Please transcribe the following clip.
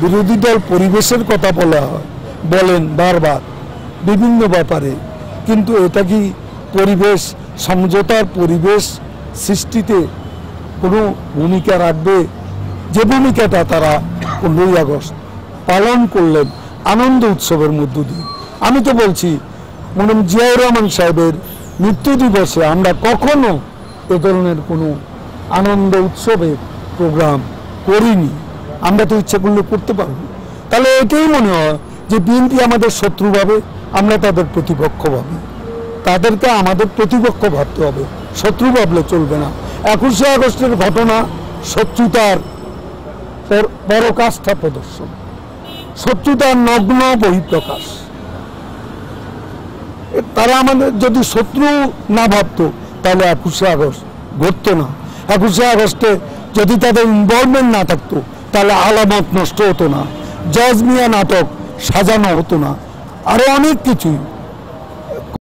বিরোধী দল পরিবেশের কথা বলেন বারবার বিভিন্ন ব্যাপারে, কিন্তু এটা কি পরিবেশ সমঝোতার পরিবেশ সৃষ্টিতে কোনো ভূমিকা রাখবে? যে ভূমিকাটা তারা 15ই আগস্ট পালন করলেন আনন্দ উৎসবের মধ্য দিয়ে। আমি তো বলছি মরহুম জিয়াউর রহমান সাহেবের মৃত্যু দিবসে আমরা কখনো এ ধরনের কোনো আনন্দ উৎসবের প্রোগ্রাম করিনি। আমরা তো ইচ্ছা করলে করতে পারব। তাহলে এটাই মনে হয় যে বিএনপি আমাদের শত্রু ভাবে, আমরা তাদের প্রতিপক্ষ ভাবি। তাদেরকে আমাদের প্রতিপক্ষ ভাবতে হবে, শত্রু ভাবলে চলবে না। 21শে আগস্টের ঘটনা শত্রুতার পরাকাষ্ঠা প্রদর্শন, শত্রুতার নগ্ন বহিঃপ্রকাশ। তারা আমাদের যদি শত্রু না ভাবতো তাহলে 21শে আগস্ট ঘটতো না। 21শে আগস্টে যদি তাদের ইনভলভমেন্ট না থাকতো তাহলে আলামত নষ্ট হতো না, জজ মিয়া নাটক সাজানো হতো না, আরো অনেক কিছুই।